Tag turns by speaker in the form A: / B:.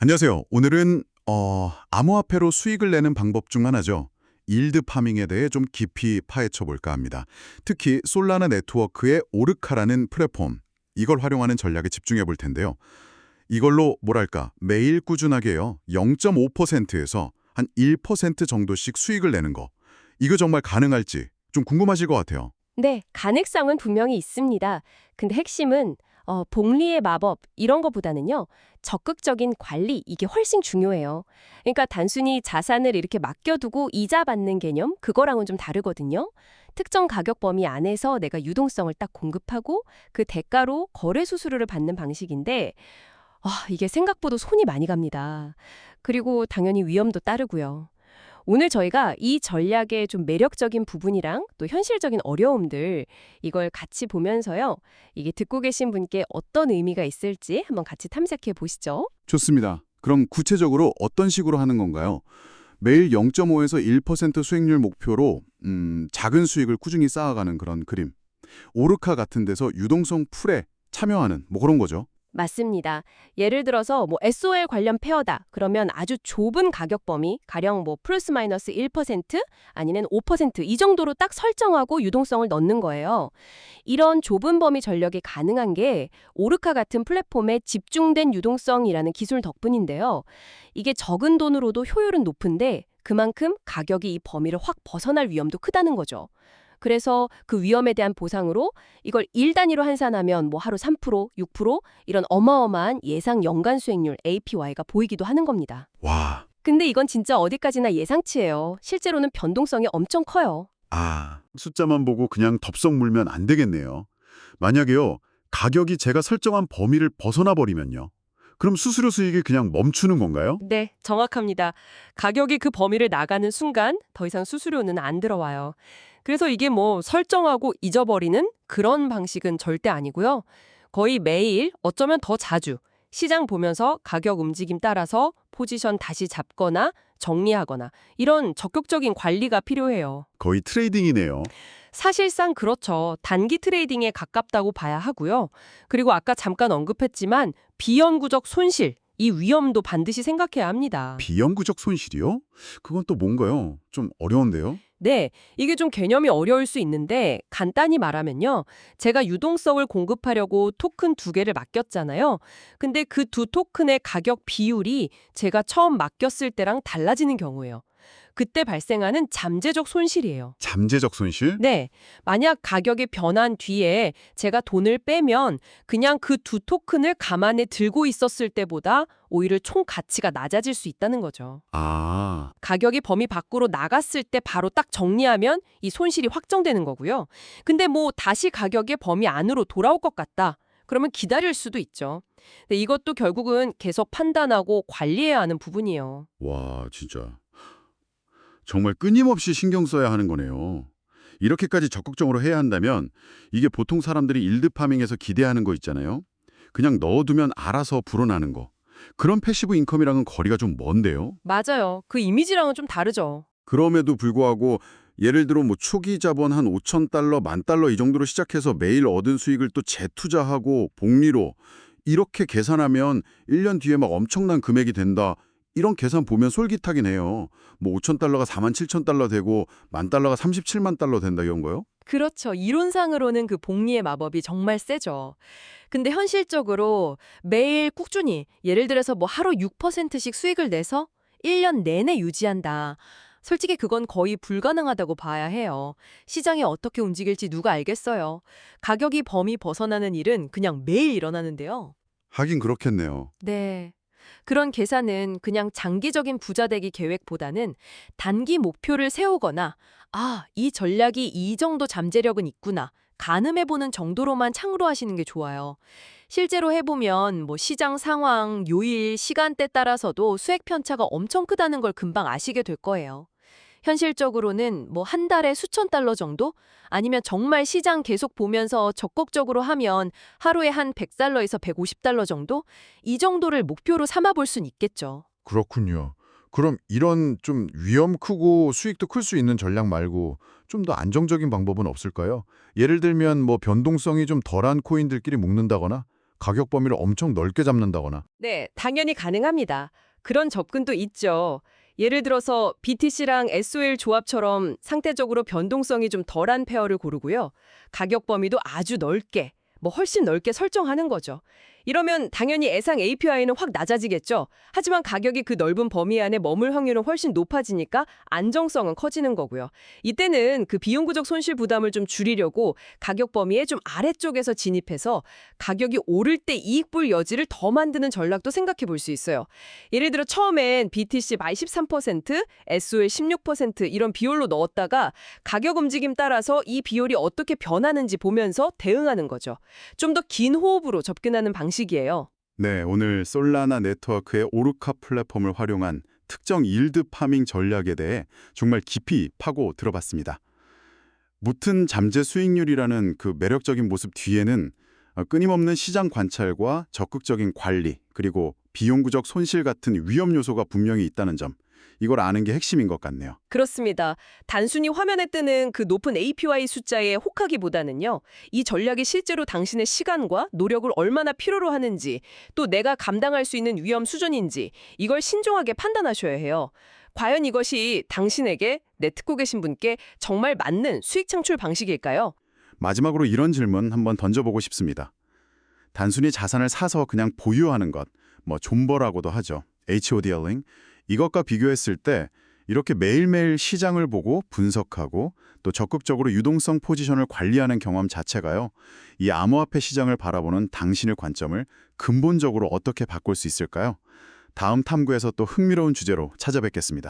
A: 안녕하세요. 오늘은 암호화폐로 수익을 내는 방법 중 하나죠. 일드 파밍에 대해 좀 깊이 파헤쳐 볼까 합니다. 특히 솔라나 네트워크의 오르카라는 플랫폼, 이걸 활용하는 전략에 집중해 볼 텐데요. 이걸로 뭐랄까 매일 꾸준하게요. 0.5%에서 한 1% 정도씩 수익을 내는 거. 이거 정말 가능할지 좀 궁금하실 것 같아요.
B: 네, 가능성은 분명히 있습니다. 근데 핵심은 복리의 마법 이런 거보다는요. 적극적인 관리 이게 훨씬 중요해요. 그러니까 단순히 자산을 이렇게 맡겨두고 이자 받는 개념 그거랑은 좀 다르거든요. 특정 가격 범위 안에서 내가 유동성을 딱 공급하고 그 대가로 거래 수수료를 받는 방식인데 이게 생각보다 손이 많이 갑니다. 그리고 당연히 위험도 따르고요. 오늘 저희가 이 전략의 좀 매력적인 부분이랑 또 현실적인 어려움들 이걸 같이 보면서요. 이게 듣고 계신 분께 어떤 의미가 있을지 한번 같이 탐색해 보시죠.
A: 좋습니다. 그럼 구체적으로 어떤 식으로 하는 건가요? 매일 0.5에서 1% 수익률 목표로 작은 수익을 꾸준히 쌓아가는 그런 그림. 오르카 같은 데서 유동성 풀에 참여하는 뭐 그런 거죠.
B: 맞습니다. 예를 들어서 뭐 SOL 관련 페어다. 그러면 아주 좁은 가격 범위, 가령 뭐 플러스 마이너스 1% 아니면 5%이 정도로 딱 설정하고 유동성을 넣는 거예요. 이런 좁은 범위 전력이 가능한 게 오르카 같은 플랫폼의 집중된 유동성이라는 기술 덕분인데요. 이게 적은 돈으로도 효율은 높은데 그만큼 가격이 이 범위를 확 벗어날 위험도 크다는 거죠. 그래서 그 위험에 대한 보상으로 이걸 일 단위로 환산하면 뭐 하루 3%, 6% 이런 어마어마한 예상 연간 수익률 APY가 보이기도 하는 겁니다.
A: 와,
B: 근데 이건 진짜 어디까지나 예상치예요. 실제로는 변동성이 엄청 커요.
A: 숫자만 보고 그냥 덥석 물면 안 되겠네요. 만약에요, 가격이 제가 설정한 범위를 벗어나 버리면요. 그럼 수수료 수익이 그냥 멈추는 건가요?
B: 네, 정확합니다. 가격이 그 범위를 나가는 순간 더 이상 수수료는 안 들어와요. 그래서 이게 뭐 설정하고 잊어버리는 그런 방식은 절대 아니고요. 거의 매일 어쩌면 더 자주 시장 보면서 가격 움직임 따라서 포지션 다시 잡거나 정리하거나 이런 적극적인 관리가 필요해요.
A: 거의 트레이딩이네요.
B: 사실상 그렇죠. 단기 트레이딩에 가깝다고 봐야 하고요. 그리고 아까 잠깐 언급했지만 비영구적 손실, 이 위험도 반드시 생각해야 합니다.
A: 비영구적 손실이요? 그건 또 뭔가요? 좀 어려운데요?
B: 네, 이게 좀 개념이 어려울 수 있는데 간단히 말하면요. 제가 유동성을 공급하려고 토큰 두 개를 맡겼잖아요. 근데 그 두 토큰의 가격 비율이 제가 처음 맡겼을 때랑 달라지는 경우예요. 그때 발생하는 잠재적 손실이에요.
A: 잠재적 손실?
B: 네. 만약 가격이 변한 뒤에 제가 돈을 빼면 그냥 그 두 토큰을 가만히 들고 있었을 때보다 오히려 총 가치가 낮아질 수 있다는 거죠.
A: 아,
B: 가격이 범위 밖으로 나갔을 때 바로 딱 정리하면 이 손실이 확정되는 거고요. 근데 뭐 다시 가격의 범위 안으로 돌아올 것 같다. 그러면 기다릴 수도 있죠. 근데 이것도 결국은 계속 판단하고 관리해야 하는 부분이에요.
A: 와, 진짜. 정말 끊임없이 신경 써야 하는 거네요. 이렇게까지 적극적으로 해야 한다면 이게 보통 사람들이 일드파밍에서 기대하는 거 있잖아요. 그냥 넣어두면 알아서 불어나는 거. 그런 패시브 인컴이랑은 거리가 좀 먼데요.
B: 맞아요. 그 이미지랑은 좀 다르죠.
A: 그럼에도 불구하고 예를 들어 뭐 초기 자본 한 5천 달러, 만 달러 이 정도로 시작해서 매일 얻은 수익을 또 재투자하고 복리로 이렇게 계산하면 1년 뒤에 막 엄청난 금액이 된다. 이런 계산 보면 솔깃하긴 해요. 뭐 5천 달러가 4만 7천 달러 되고 만 달러가 37만 달러 된다 이런 거요?
B: 그렇죠. 이론상으로는 그 복리의 마법이 정말 세죠. 근데 현실적으로 매일 꾸준히 예를 들어서 뭐 하루 6%씩 수익을 내서 1년 내내 유지한다. 솔직히 그건 거의 불가능하다고 봐야 해요. 시장이 어떻게 움직일지 누가 알겠어요. 가격이 범위 벗어나는 일은 그냥 매일 일어나는데요.
A: 하긴 그렇겠네요.
B: 네. 그런 계산은 그냥 장기적인 부자 되기 계획보다는 단기 목표를 세우거나 이 전략이 이 정도 잠재력은 있구나. 가늠해보는 정도로만 창으로 하시는 게 좋아요. 실제로 해보면 뭐 시장 상황, 요일, 시간대 따라서도 수익 편차가 엄청 크다는 걸 금방 아시게 될 거예요. 현실적으로는 뭐 한 달에 수천 달러 정도? 아니면 정말 시장 계속 보면서 적극적으로 하면 하루에 한 100달러에서 150달러 정도? 이 정도를 목표로 삼아 볼 순 있겠죠.
C: 그렇군요. 그럼 이런 좀 위험 크고 수익도 클 수 있는 전략 말고 좀 더 안정적인 방법은 없을까요? 예를 들면 뭐 변동성이 좀 덜한 코인들끼리 묶는다거나 가격 범위를 엄청 넓게 잡는다거나.
B: 네, 당연히 가능합니다. 그런 접근도 있죠. 예를 들어서 BTC랑 SOL 조합처럼 상대적으로 변동성이 좀 덜한 페어를 고르고요. 가격 범위도 아주 넓게, 훨씬 넓게 설정하는 거죠. 이러면 당연히 예상 API는 확 낮아지겠죠. 하지만 가격이 그 넓은 범위 안에 머물 확률은 훨씬 높아지니까 안정성은 커지는 거고요. 이때는 그 비용구적 손실 부담을 좀 줄이려고 가격 범위의 좀 아래쪽에서 진입해서 가격이 오를 때 이익 볼 여지를 더 만드는 전략도 생각해 볼 수 있어요. 예를 들어 처음엔 BTC 마이 13%, SOL 16% 이런 비율로 넣었다가 가격 움직임 따라서 이 비율이 어떻게 변하는지 보면서 대응하는 거죠. 좀 더 긴 호흡으로 접근하는 방식이에요.
A: 네, 오늘 솔라나 네트워크의 오르카 플랫폼을 활용한 특정 일드 파밍 전략에 대해 정말 깊이 파고 들어봤습니다. 무튼 잠재 수익률이라는 그 매력적인 모습 뒤에는 끊임없는 시장 관찰과 적극적인 관리, 그리고 비용구적 손실 같은 위험 요소가 분명히 있다는 점, 이걸 아는 게 핵심인 것 같네요.
B: 그렇습니다. 단순히 화면에 뜨는 그 높은 APY 숫자에 혹하기보다는요. 이 전략이 실제로 당신의 시간과 노력을 얼마나 필요로 하는지, 또 내가 감당할 수 있는 위험 수준인지 이걸 신중하게 판단하셔야 해요. 과연 이것이 당신에게, 듣고 계신 분께 정말 맞는 수익 창출 방식일까요?
A: 마지막으로 이런 질문 한번 던져보고 싶습니다. 단순히 자산을 사서 그냥 보유하는 것, 존버라고도 하죠. HODLing. 이것과 비교했을 때 이렇게 매일매일 시장을 보고 분석하고 또 적극적으로 유동성 포지션을 관리하는 경험 자체가요. 이 암호화폐 시장을 바라보는 당신의 관점을 근본적으로 어떻게 바꿀 수 있을까요? 다음 탐구에서 또 흥미로운 주제로 찾아뵙겠습니다.